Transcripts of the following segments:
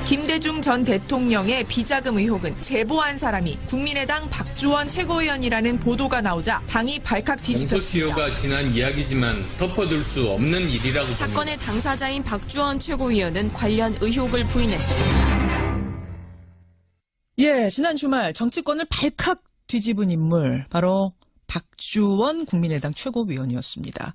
김대중 전 대통령의 비자금 의혹은 제보한 사람이 국민의당 박주원 최고위원이라는 보도가 나오자 당이 발칵 뒤집혔습니다. 공소시효가 지난 이야기지만 덮어둘 수 없는 일이라고 봅니다. 사건의 당사자인 박주원 최고위원은 관련 의혹을 부인했습니다. 예, 지난 주말 정치권을 발칵 뒤집은 인물 바로 박주원 국민의당 최고위원이었습니다.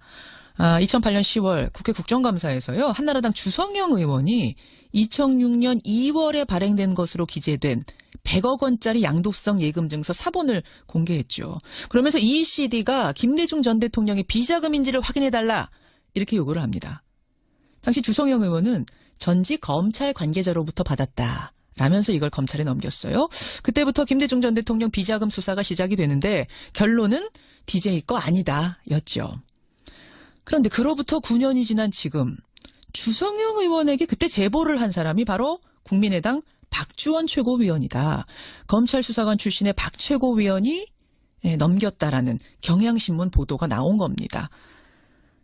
2008년 10월 국회 국정감사에서요. 한나라당 주성영 의원이 2006년 2월에 발행된 것으로 기재된 100억 원짜리 양도성 예금증서 사본을 공개했죠. 그러면서 이 CD가 김대중 전 대통령의 비자금인지를 확인해달라 이렇게 요구를 합니다. 당시 주성영 의원은 전직 검찰 관계자로부터 받았다. 라면서 이걸 검찰에 넘겼어요. 그때부터 김대중 전 대통령 비자금 수사가 시작이 되는데 결론은 DJ 거 아니다 였죠. 그런데 그로부터 9년이 지난 지금 주성영 의원에게 그때 제보를 한 사람이 바로 국민의당 박주원 최고위원이다. 검찰 수사관 출신의 박 최고위원이 넘겼다라는 경향신문 보도가 나온 겁니다.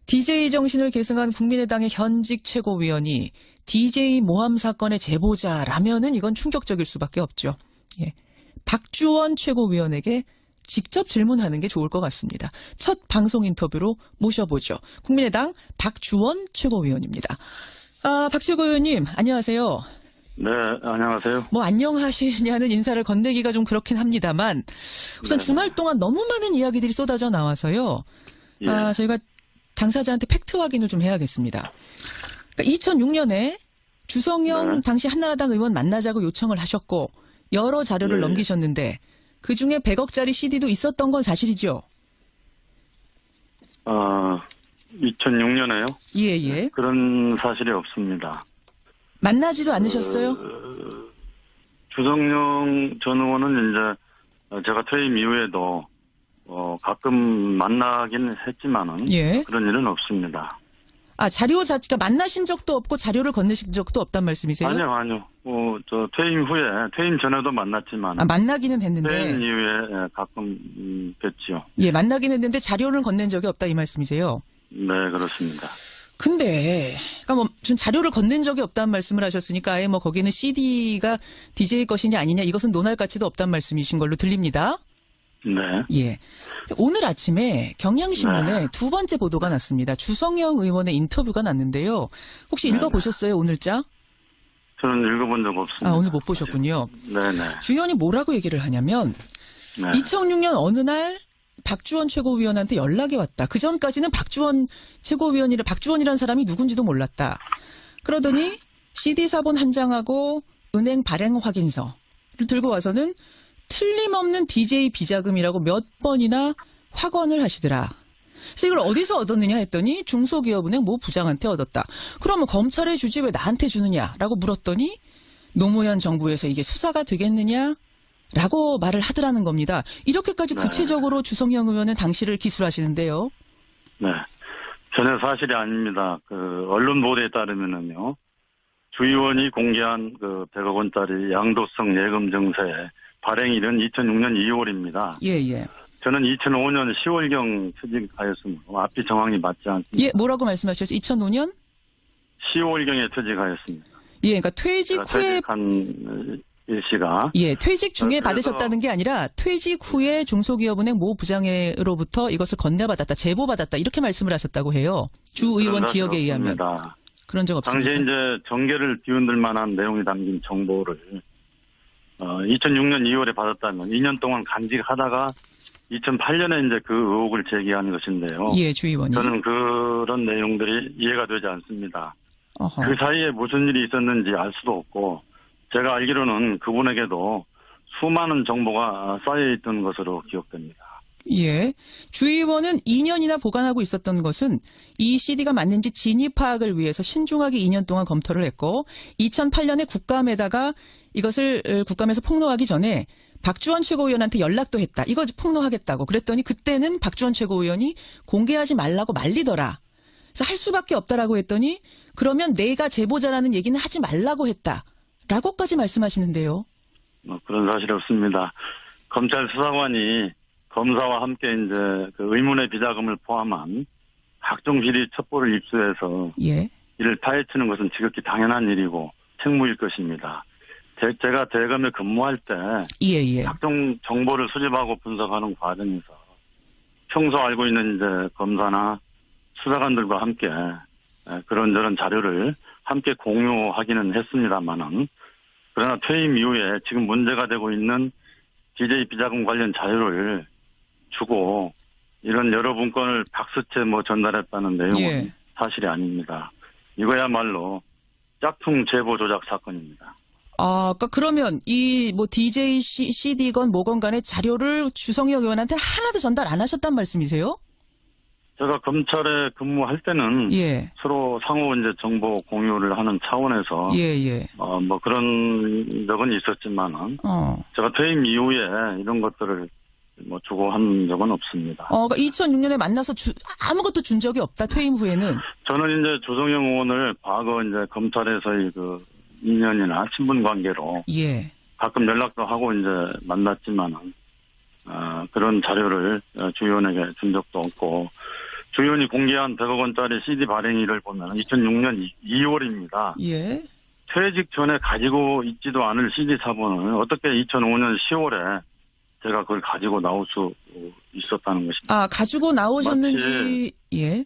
DJ 정신을 계승한 국민의당의 현직 최고위원이 DJ 모함 사건의 제보자라면은 이건 충격적일 수밖에 없죠. 예. 박주원 최고위원에게 직접 질문하는 게 좋을 것 같습니다. 첫 방송 인터뷰로 모셔보죠. 국민의당 박주원 최고위원입니다. 박 최고위원님, 안녕하세요. 네, 안녕하세요. 뭐 안녕하시냐는 인사를 건네기가 좀 그렇긴 합니다만 우선 네. 주말 동안 너무 많은 이야기들이 쏟아져 나와서요. 예. 저희가 당사자한테 팩트 확인을 좀 해야겠습니다. 그러니까 2006년에 주성영 네. 당시 한나라당 의원 만나자고 요청을 하셨고 여러 자료를 네. 넘기셨는데 그중에 100억짜리 CD도 있었던 건 사실이죠? 2006년에요? 예. 그런 사실이 없습니다. 만나지도 않으셨어요? 주성영 전 의원은 이제 제가 퇴임 이후에도 가끔 만나긴 했지만은 예. 그런 일은 없습니다. 자료 자체가 만나신 적도 없고 자료를 건네신 적도 없단 말씀이세요? 아니요. 저 퇴임 후에, 퇴임 전에도 만났지만. 만나기는 했는데. 퇴임 이후에 가끔 뵀죠. 예, 만나긴 했는데 자료를 건넨 적이 없다 이 말씀이세요? 네, 그렇습니다. 근데, 그러니까 뭐, 좀 자료를 건넨 적이 없다는 말씀을 하셨으니까 아예 뭐 거기는 CD가 DJ 것이냐 아니냐 이것은 논할 가치도 없다는 말씀이신 걸로 들립니다. 네. 예. 오늘 아침에 경향신문에 네. 두 번째 보도가 났습니다. 주성영 의원의 인터뷰가 났는데요. 혹시 네. 읽어보셨어요, 오늘자? 저는 읽어본 적 없습니다. 오늘 못 보셨군요. 네네. 주 의원이 뭐라고 얘기를 하냐면, 네. 2006년 어느 날 박주원 최고위원한테 연락이 왔다. 그 전까지는 박주원이라는 사람이 누군지도 몰랐다. 그러더니 CD 사본 한 장하고 은행 발행 확인서를 들고 와서는 틀림없는 DJ 비자금이라고 몇 번이나 확언을 하시더라. 그래서 이걸 어디서 얻었느냐 했더니 중소기업은행 모 부장한테 얻었다. 그러면 검찰에 주지 왜 나한테 주느냐라고 물었더니 노무현 정부에서 이게 수사가 되겠느냐? 라고 말을 하더라는 겁니다. 이렇게까지 구체적으로 주성영 의원은 당시를 기술하시는데요. 네. 전혀 사실이 아닙니다. 언론 보도에 따르면은요, 주 의원이 공개한 100억 원짜리 양도성 예금 증서의 발행일은 2006년 2월입니다. 예. 저는 2005년 10월경 퇴직하였습니다. 앞이 정황이 맞지 않습니다. 예, 뭐라고 말씀하셨죠? 2005년? 10월경에 퇴직하였습니다. 예, 그러니까 퇴직 후에 퇴직한 일시가. 예, 퇴직 중에 그래서 받으셨다는 게 아니라 퇴직 후에 중소기업은행 모 부장으로부터 이것을 건네받았다, 제보받았다 이렇게 말씀을 하셨다고 해요. 주 의원 기억에 의하면. 그런 적 없습니다. 당시에 이제 정계를 뒤흔들 만한 내용이 담긴 정보를 2006년 2월에 받았다면 2년 동안 간직하다가 2008년에 이제 그 의혹을 제기한 것인데요. 예, 주 의원이. 저는 그런 내용들이 이해가 되지 않습니다. 어허. 그 사이에 무슨 일이 있었는지 알 수도 없고 제가 알기로는 그분에게도 수많은 정보가 쌓여있던 것으로 기억됩니다. 예. 주 의원은 2년이나 보관하고 있었던 것은 이 CD가 맞는지 진위 파악을 위해서 신중하게 2년 동안 검토를 했고 2008년에 국감에다가 이것을 국감에서 폭로하기 전에 박주원 최고위원한테 연락도 했다. 이걸 폭로하겠다고. 그랬더니 그때는 박주원 최고위원이 공개하지 말라고 말리더라. 그래서 할 수밖에 없다라고 했더니 그러면 내가 제보자라는 얘기는 하지 말라고 했다. 라고까지 말씀하시는데요. 그런 사실이 없습니다. 검찰 수사관이 검사와 함께 이제 의문의 비자금을 포함한 각종 비리 첩보를 입수해서 예. 이를 파헤치는 것은 지극히 당연한 일이고 책무일 것입니다. 제가 대검에 근무할 때 예, 예. 각종 정보를 수집하고 분석하는 과정에서 평소 알고 있는 이제 검사나 수사관들과 함께 그런저런 자료를 함께 공유하기는 했습니다만은 그러나 퇴임 이후에 지금 문제가 되고 있는 DJ 비자금 관련 자료를 주고 이런 여러 문건을 박스채 전달했다는 내용은 예. 사실이 아닙니다. 이거야말로 짝퉁 제보 조작 사건입니다. 아, 그러면 이 DJ CD건 뭐건 간의 자료를 주성영 의원한테 하나도 전달 안 하셨단 말씀이세요? 제가 검찰에 근무할 때는 예. 서로 상호 이제 정보 공유를 하는 차원에서 예, 예. 그런 적은 있었지만은 제가 퇴임 이후에 이런 것들을 주고 한 적은 없습니다. 그러니까 2006년에 만나서 아무것도 준 적이 없다. 퇴임 후에는. 저는 이제 조성영 의원을 과거 이제 검찰에서의 그 인연이나 친분 관계로 예. 가끔 연락도 하고 이제 만났지만은 그런 자료를 주 의원에게 준 적도 없고 주 의원이 공개한 100억 원짜리 CD 발행일을 보면 2006년 2월입니다. 예. 퇴직 전에 가지고 있지도 않을 CD 사본을 어떻게 2005년 10월에 제가 그걸 가지고 나올 수 있었다는 것입니다. 아, 가지고 나오셨는지, 예.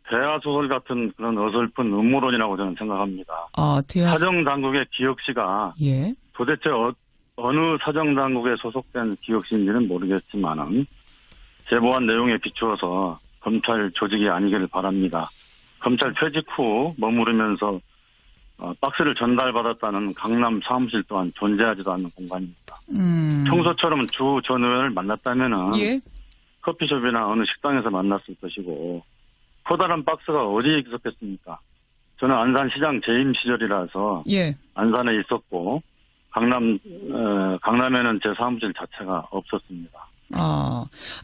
대하소설 같은 그런 어설픈 음모론이라고 저는 생각합니다. 아, 사정당국의 기억시가 예. 도대체 어느 사정당국에 소속된 기억시인지는 모르겠지만은 제보한 내용에 비추어서 검찰 조직이 아니기를 바랍니다. 검찰 퇴직 후 머무르면서 박스를 전달받았다는 강남 사무실 또한 존재하지도 않는 공간입니다. 평소처럼 주 전 의원을 만났다면은 예. 커피숍이나 어느 식당에서 만났을 것이고 커다란 박스가 어디에 있었겠습니까? 저는 안산시장 재임 시절이라서 예. 안산에 있었고 강남에는 제 사무실 자체가 없었습니다.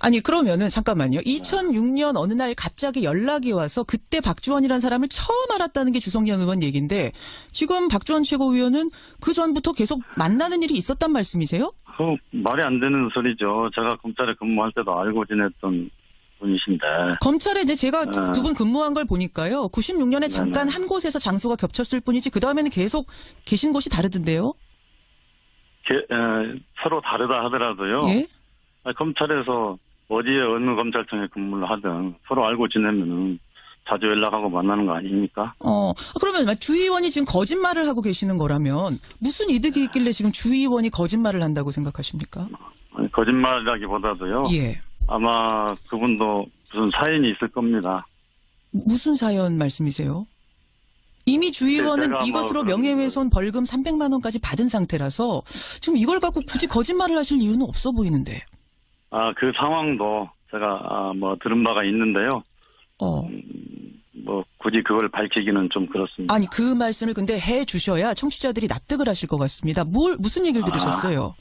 아니 그러면은 잠깐만요. 2006년 어느 날 갑자기 연락이 와서 그때 박주원이라는 사람을 처음 알았다는 게 주성영 의원 얘기인데 지금 박주원 최고위원은 그 전부터 계속 만나는 일이 있었단 말씀이세요? 말이 안 되는 소리죠. 제가 검찰에 근무할 때도 알고 지냈던 분이신데. 검찰에 이제 제가 두 분 근무한 걸 보니까요. 96년에 잠깐 한 곳에서 장소가 겹쳤을 뿐이지 그 다음에는 계속 계신 곳이 다르던데요? 서로 다르다 하더라도요. 예? 검찰에서 어디에 어느 검찰청에 근무를 하든 서로 알고 지내면은 자주 연락하고 만나는 거 아닙니까? 그러면 주 의원이 지금 거짓말을 하고 계시는 거라면 무슨 이득이 있길래 지금 주 의원이 거짓말을 한다고 생각하십니까? 거짓말이라기보다도요. 예. 아마 그분도 무슨 사연이 있을 겁니다. 무슨 사연 말씀이세요? 이미 주 의원은 이것으로 명예훼손 벌금 300만 원까지 받은 상태라서 지금 이걸 갖고 굳이 거짓말을 하실 이유는 없어 보이는데. 그 상황도 제가 들은 바가 있는데요. 굳이 그걸 밝히기는 좀 그렇습니다. 아니 그 말씀을 근데 해 주셔야 청취자들이 납득을 하실 것 같습니다. 무슨 얘기를 들으셨어요?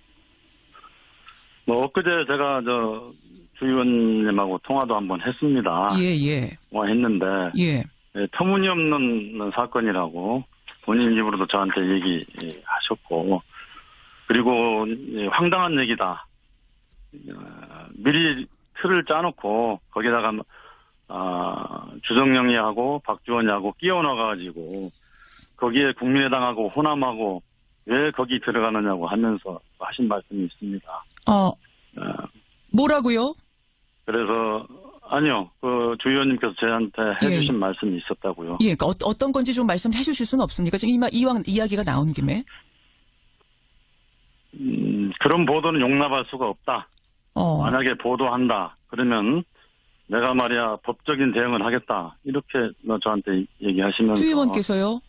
엊그제 제가 주 의원님하고 통화도 한번 했습니다. 예. 했는데 예. 터무니없는 사건이라고 본인 입으로도 저한테 얘기하셨고 그리고 황당한 얘기다. 미리 틀을 짜놓고 거기다가 주성영이하고 박주원이하고 끼워 넣어가지고 거기에 국민의당하고 호남하고 왜 거기 들어가느냐고 하면서 하신 말씀이 있습니다. 뭐라고요? 그래서 아니요. 주 의원님께서 저한테 해주신 말씀이 있었다고요. 예, 그러니까 어떤 건지 좀 말씀해 주실 수는 없습니까? 지금 이왕 이야기가 나온 김에. 그런 보도는 용납할 수가 없다. 만약에 보도한다. 그러면 내가 말이야 법적인 대응을 하겠다. 이렇게 저한테 얘기하시면서. 주 의원께서요?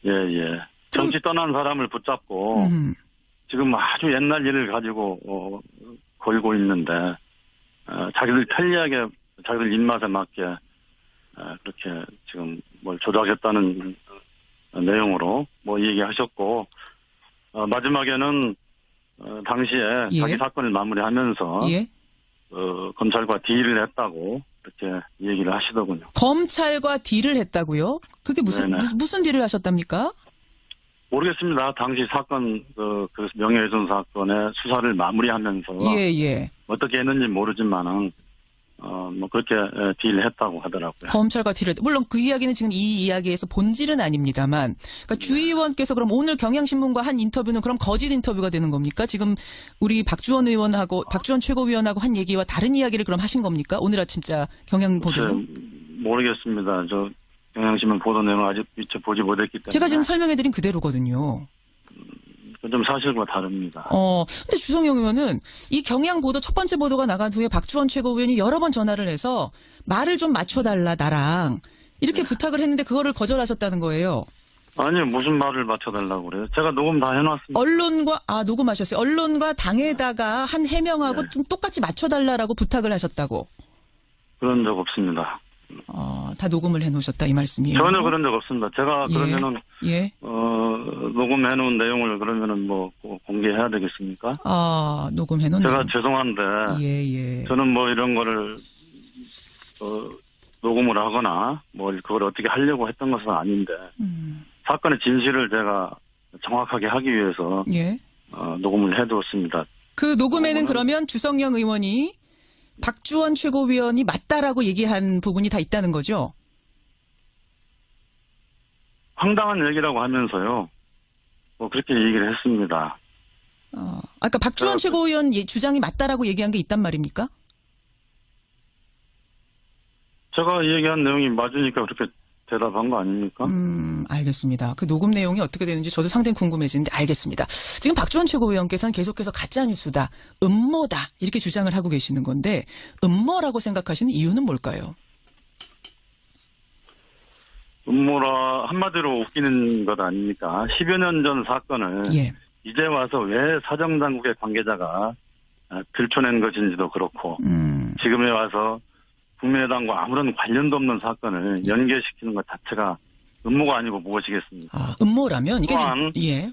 예. 정치 떠난 사람을 붙잡고 지금 아주 옛날 일을 가지고 걸고 있는데 자기들 편리하게 자기들 입맛에 맞게 그렇게 지금 뭘 조작했다는 내용으로 얘기하셨고 마지막에는 당시에 자기 사건을 마무리하면서 검찰과 딜을 했다고 이렇게 얘기를 하시더군요. 검찰과 딜을 했다고요? 그게 무슨 딜을 하셨답니까? 모르겠습니다. 당시 사건 그 명예훼손 사건의 수사를 마무리하면서 예. 어떻게 했는지 모르지만은 뭐 그렇게 딜을 했다고 하더라고요. 검찰과 딜을 물론 그 이야기는 지금 이 이야기에서 본질은 아닙니다만, 그러니까 주 의원께서 그럼 오늘 경향신문과 한 인터뷰는 그럼 거짓 인터뷰가 되는 겁니까? 지금 우리 박주원 의원하고 박주원 최고위원하고 한 얘기와 다른 이야기를 그럼 하신 겁니까? 오늘 아침자 경향보도는? 모르겠습니다. 저 경향신문 보도 내용을 아직 미처 보지 못했기 때문에. 제가 지금 설명해드린 그대로거든요. 좀 사실과 다릅니다. 근데 주성영 의원은 이 경향보도 첫 번째 보도가 나간 후에 박주원 최고위원이 여러 번 전화를 해서 말을 좀 맞춰달라 나랑 이렇게 부탁을 했는데 그거를 거절하셨다는 거예요. 아니요, 무슨 말을 맞춰달라고 그래요? 제가 녹음 다 해놨습니다. 녹음하셨어요. 언론과 당에다가 한 해명하고 좀 똑같이 맞춰달라라고 부탁을 하셨다고. 그런 적 없습니다. 다 녹음을 해놓으셨다 이 말씀이에요. 전혀 그런 적 없습니다. 제가 예. 그러면은 예. 녹음해놓은 내용을 그러면은 뭐 공개해야 되겠습니까? 녹음해놓은 제가 내용. 죄송한데 예. 저는 뭐 이런 거를 녹음을 하거나 뭐 그걸 어떻게 하려고 했던 것은 아닌데 사건의 진실을 제가 정확하게 하기 위해서 예. 녹음을 해두었습니다. 그 녹음에는 그러면 주성영 의원이 박주원 최고위원이 맞다라고 얘기한 부분이 다 있다는 거죠? 황당한 얘기라고 하면서요. 뭐 그렇게 얘기를 했습니다. 아까 박주원 최고위원 주장이 맞다라고 얘기한 게 있단 말입니까? 제가 얘기한 내용이 맞으니까 그렇게 대답한 거 아닙니까? 알겠습니다. 그 녹음 내용이 어떻게 되는지 저도 상당히 궁금해지는데 알겠습니다. 지금 박주원 최고위원께서는 계속해서 가짜뉴스다, 음모다 이렇게 주장을 하고 계시는 건데 음모라고 생각하시는 이유는 뭘까요? 음모라 한마디로 웃기는 것 아닙니까? 10여 년 전 사건을 예. 이제 와서 왜 사정당국의 관계자가 들춰낸 것인지도 그렇고 지금에 와서 국민의당과 아무런 관련도 없는 사건을 연계시키는 것 자체가 음모가 아니고 무엇이겠습니까? 음모라면 이게 또한 예.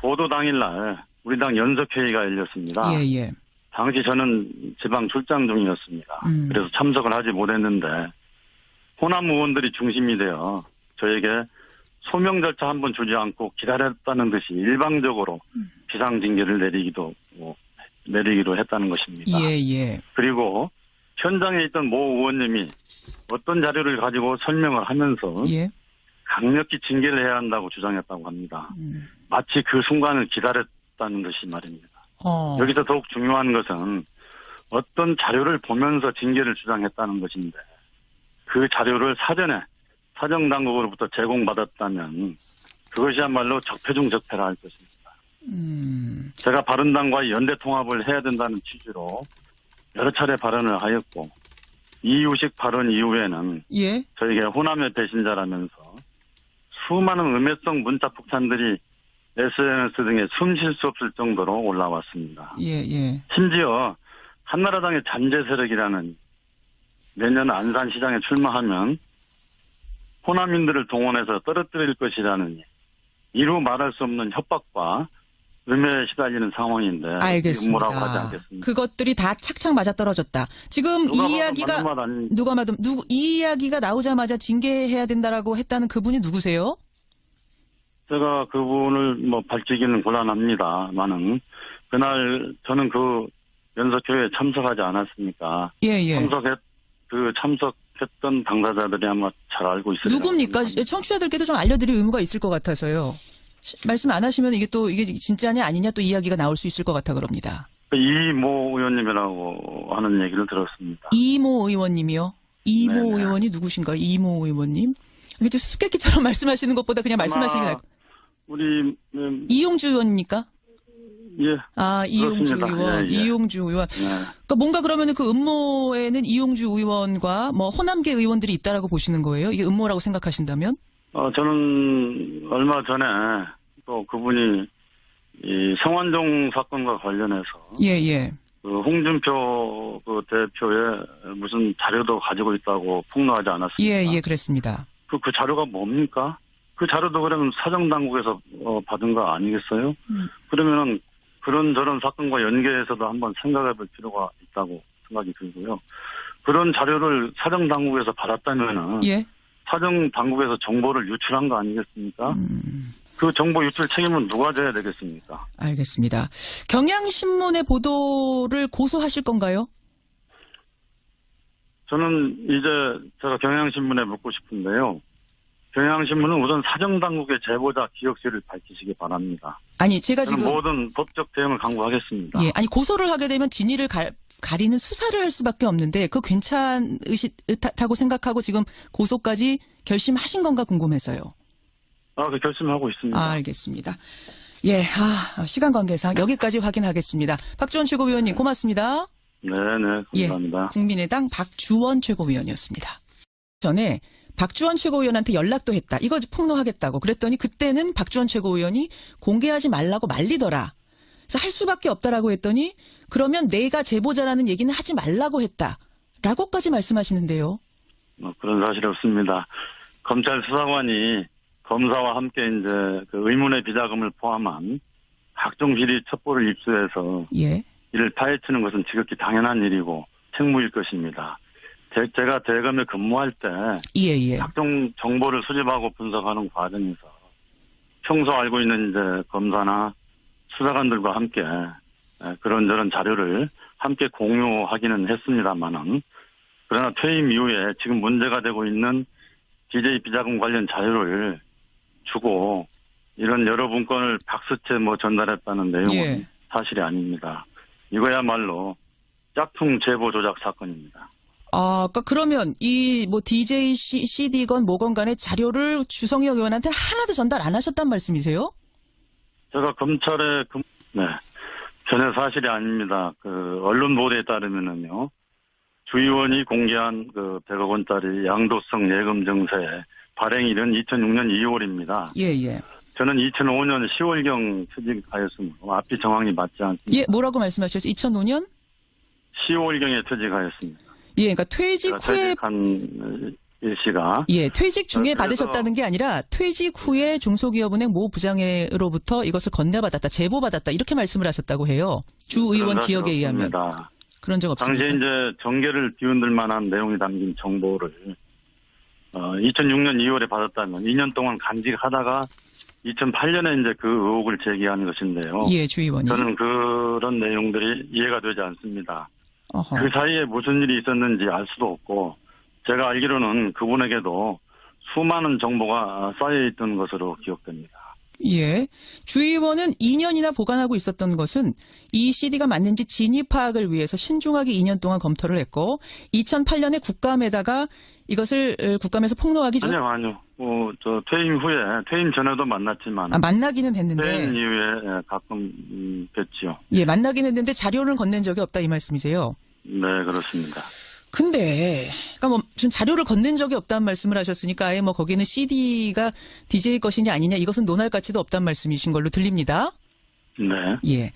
보도 당일날 우리 당 연석회의가 열렸습니다. 예. 당시 저는 지방 출장 중이었습니다. 그래서 참석을 하지 못했는데 호남 의원들이 중심이 되어 저에게 소명 절차 한 번 주지 않고 기다렸다는 듯이 일방적으로 비상징계를 내리기로 했다는 것입니다. 예. 그리고 현장에 있던 모 의원님이 어떤 자료를 가지고 설명을 하면서 예. 강력히 징계를 해야 한다고 주장했다고 합니다. 마치 그 순간을 기다렸다는 듯이 말입니다. 여기서 더욱 중요한 것은 어떤 자료를 보면서 징계를 주장했다는 것인데 그 자료를 사전에 사정당국으로부터 제공받았다면 그것이야말로 적폐 중 적폐라 할 것입니다. 제가 바른당과의 연대 통합을 해야 된다는 취지로 여러 차례 발언을 하였고 이유식 발언 이후에는 예. 저에게 호남의 배신자라면서 수많은 음해성 문자 폭탄들이 SNS 등에 숨 쉴 수 없을 정도로 올라왔습니다. 예. 심지어 한나라당의 잠재 세력이라는 내년 안산시장에 출마하면 호남인들을 동원해서 떨어뜨릴 것이라는 이루 말할 수 없는 협박과 음해에 시달리는 상황인데 알겠습니다. 음모라고 하지 않겠습니다. 그것들이 다 착착 맞아떨어졌다. 지금 이 이야기가 이 이야기가 나오자마자 징계해야 된다라고 했다는 그분이 누구세요? 제가 그분을 밝히기는 곤란합니다만은 그날 저는 그 연석회의에 참석하지 않았으니까 예. 참석했던 당사자들이 아마 잘 알고 있을 누굽니까? 청취자들께도 좀 알려드릴 의무가 있을 것 같아서요. 말씀 안 하시면 이게 진짜냐 아니냐 또 이야기가 나올 수 있을 것 같아 그럽니다. 이모 의원님이라고 하는 얘기를 들었습니다. 이모 의원님이요? 이모 네네. 의원이 누구신가요? 이모 의원님? 이게 좀 수수께끼처럼 말씀하시는 것보다 그냥 말씀하시는 게 나을 것 같아요. 우리 이용주 의원입니까? 예. 이용주 그렇습니다. 의원, 예. 이용주 의원. 네. 그러니까 뭔가 그러면은 그 음모에는 이용주 의원과 호남계 의원들이 있다라고 보시는 거예요? 이게 음모라고 생각하신다면? 저는 얼마 전에 또 그분이 이 성완종 사건과 관련해서 예. 그 홍준표 그 대표의 무슨 자료도 가지고 있다고 폭로하지 않았습니까? 예, 그랬습니다. 그 자료가 뭡니까? 그 자료도 그러면 사정당국에서 받은 거 아니겠어요? 그러면은 그런저런 사건과 연계해서도 한번 생각해 볼 필요가 있다고 생각이 들고요. 그런 자료를 사정당국에서 받았다면은 예. 사정당국에서 정보를 유출한 거 아니겠습니까? 그 정보 유출 책임은 누가 져야 되겠습니까? 알겠습니다. 경향신문의 보도를 고소하실 건가요? 저는 이제 제가 경향신문에 묻고 싶은데요. 경향신문은 우선 사정당국의 제보자 기억실을 밝히시기 바랍니다. 아니, 제가 저는 지금. 모든 법적 대응을 강구하겠습니다. 예, 아니, 고소를 하게 되면 진위를 가리는 수사를 할 수밖에 없는데, 그거 괜찮다고 생각하고 지금 고소까지 결심하신 건가 궁금해서요. 그 결심하고 있습니다. 알겠습니다. 예, 시간 관계상 여기까지 확인하겠습니다. 박주원 최고위원님, 고맙습니다. 네네, 감사합니다. 예, 국민의당 박주원 최고위원이었습니다. 전에 박주원 최고위원한테 연락도 했다. 이거 폭로하겠다고. 그랬더니 그때는 박주원 최고위원이 공개하지 말라고 말리더라. 그래서 할 수밖에 없다라고 했더니 그러면 내가 제보자라는 얘기는 하지 말라고 했다. 라고까지 말씀하시는데요. 그런 사실이 없습니다. 검찰 수사관이 검사와 함께 이제 그 의문의 비자금을 포함한 각종 비리 첩보를 입수해서 예. 이를 파헤치는 것은 지극히 당연한 일이고 책무일 것입니다. 제가 대검에 근무할 때 예. 각종 정보를 수집하고 분석하는 과정에서 평소 알고 있는 이제 검사나 수사관들과 함께 그런저런 자료를 함께 공유하기는 했습니다만은 그러나 퇴임 이후에 지금 문제가 되고 있는 DJ 비자금 관련 자료를 주고 이런 여러 문건을 박스채 전달했다는 내용은 예. 사실이 아닙니다. 이거야말로 짝퉁 제보 조작 사건입니다. 그러니까 그러면 이 DJ CD건 뭐건 간의 자료를 주성혁 의원한테 하나도 전달 안 하셨단 말씀이세요? 제가 검찰에 네. 전혀 사실이 아닙니다. 그 언론 보도에 따르면은요. 주 의원이 공개한 그 100억 원짜리 양도성 예금 증세 발행일은 2006년 2월입니다. 예. 저는 2005년 10월경 퇴직하였습니다. 앞이 정황이 맞지 않습니다. 예, 뭐라고 말씀하셨죠? 2005년? 10월경에 퇴직하였습니다. 예, 그러니까 퇴직 후에 퇴직한 일시가 예, 퇴직 중에 그래서 받으셨다는 게 아니라 퇴직 후에 중소기업은행 모 부장으로부터 이것을 건네받았다, 제보받았다 이렇게 말씀을 하셨다고 해요. 주 의원 기억에 의하면. 그런 적 없습니다. 당시에 이제 정계를 뒤흔들 만한 내용이 담긴 정보를 2006년 2월에 받았다면 2년 동안 간직하다가 2008년에 이제 그 의혹을 제기한 것인데요. 예, 주 의원이. 저는 그런 내용들이 이해가 되지 않습니다. 어허. 그 사이에 무슨 일이 있었는지 알 수도 없고 제가 알기로는 그분에게도 수많은 정보가 쌓여있던 것으로 기억됩니다. 예. 주 의원은 2년이나 보관하고 있었던 것은 이 CD가 맞는지 진위 파악을 위해서 신중하게 2년 동안 검토를 했고 2008년에 국감에다가 이것을 국감에서 폭로하기 전 아니요. 저 퇴임 후에 퇴임 전에도 만났지만 만나기는 했는데 퇴임 이후에 가끔 뵀지요. 예, 만나긴 했는데 자료를 건넨 적이 없다 이 말씀이세요. 네, 그렇습니다. 근데 그러니까 좀 자료를 건넨 적이 없다는 말씀을 하셨으니까 아예 거기는 CD가 DJ 것이냐 아니냐 이것은 논할 가치도 없다는 말씀이신 걸로 들립니다. 네. 예.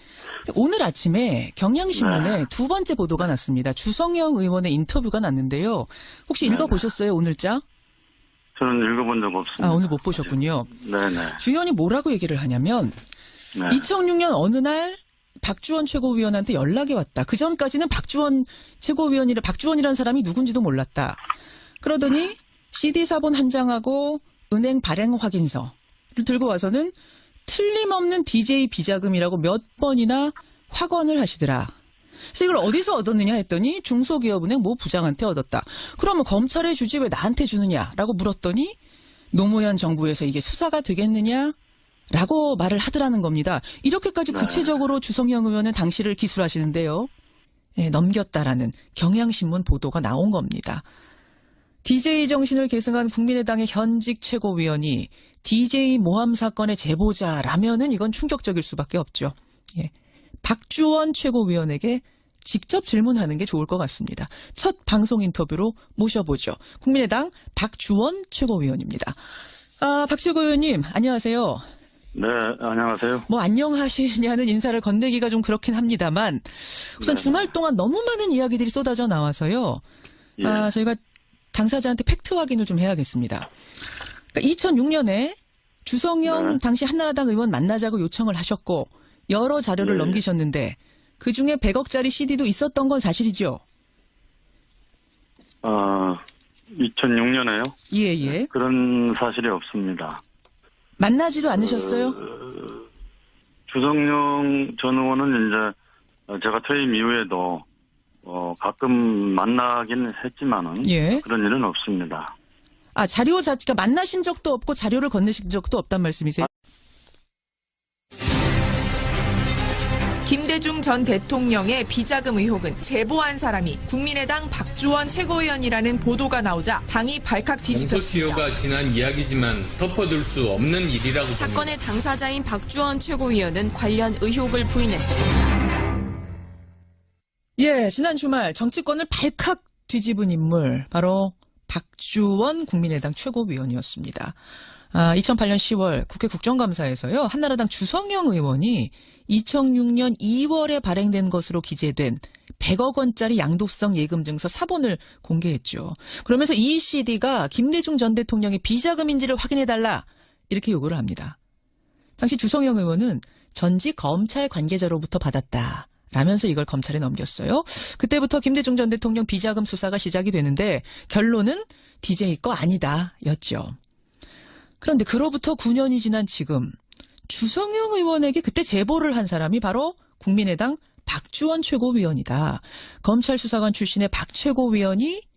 오늘 아침에 경향신문에 두 번째 보도가 났습니다. 주성영 의원의 인터뷰가 났는데요. 혹시 읽어보셨어요, 오늘자? 저는 읽어본 적 없습니다. 오늘 못 보셨군요. 네네. 주 의원이 뭐라고 얘기를 하냐면 2006년 어느 날 박주원 최고위원한테 연락이 왔다. 그 전까지는 박주원 박주원이라는 사람이 누군지도 몰랐다. 그러더니 CD 사본 한 장하고 은행 발행 확인서를 들고 와서는 틀림없는 DJ 비자금이라고 몇 번이나 확언을 하시더라. 그래서 이걸 어디서 얻었느냐 했더니 중소기업은행 모 부장한테 얻었다. 그러면 검찰에 주지 왜 나한테 주느냐라고 물었더니 노무현 정부에서 이게 수사가 되겠느냐? 라고 말을 하더라는 겁니다. 이렇게까지 구체적으로 주성영 의원은 당시를 기술하시는데요. 예, 넘겼다라는 경향신문 보도가 나온 겁니다. DJ 정신을 계승한 국민의당의 현직 최고위원이 DJ 모함 사건의 제보자라면은 이건 충격적일 수밖에 없죠. 예. 박주원 최고위원에게 직접 질문하는 게 좋을 것 같습니다. 첫 방송 인터뷰로 모셔보죠. 국민의당 박주원 최고위원입니다. 박 최고위원님, 안녕하세요. 네, 안녕하세요. 안녕하시냐는 인사를 건네기가 좀 그렇긴 합니다만 우선 주말 동안 너무 많은 이야기들이 쏟아져 나와서요. 예. 저희가 당사자한테 팩트 확인을 좀 해야겠습니다. 그러니까 2006년에 주성영 당시 한나라당 의원 만나자고 요청을 하셨고 여러 자료를 넘기셨는데 그중에 100억짜리 CD도 있었던 건 사실이죠? 2006년에요? 예. 그런 사실이 없습니다. 만나지도 않으셨어요? 주성영 전 의원은 이제 제가 퇴임 이후에도 가끔 만나긴 했지만은 예. 그런 일은 없습니다. 자료 자체가 만나신 적도 없고 자료를 건네신 적도 없단 말씀이세요? 김대중 전 대통령의 비자금 의혹은 제보한 사람이 국민의당 박주원 최고위원이라는 보도가 나오자 당이 발칵 뒤집혔습니다. 공소시효가 지난 이야기지만 덮어둘 수 없는 일이라고 봅니다. 사건의 당사자인 박주원 최고위원은 관련 의혹을 부인했습니다. 예, 지난 주말 정치권을 발칵 뒤집은 인물 바로 박주원 국민의당 최고위원이었습니다. 2008년 10월 국회 국정감사에서요. 한나라당 주성영 의원이 2006년 2월에 발행된 것으로 기재된 100억 원짜리 양도성 예금증서 사본을 공개했죠. 그러면서 이 CD가 김대중 전 대통령의 비자금인지를 확인해달라 이렇게 요구를 합니다. 당시 주성영 의원은 전직 검찰 관계자로부터 받았다. 라면서 이걸 검찰에 넘겼어요. 그때부터 김대중 전 대통령 비자금 수사가 시작이 되는데 결론은 DJ 거 아니다 였죠. 그런데 그로부터 9년이 지난 지금 주성영 의원에게 그때 제보를 한 사람이 바로 국민의당 박주원 최고위원이다. 검찰 수사관 출신의 박 최고위원이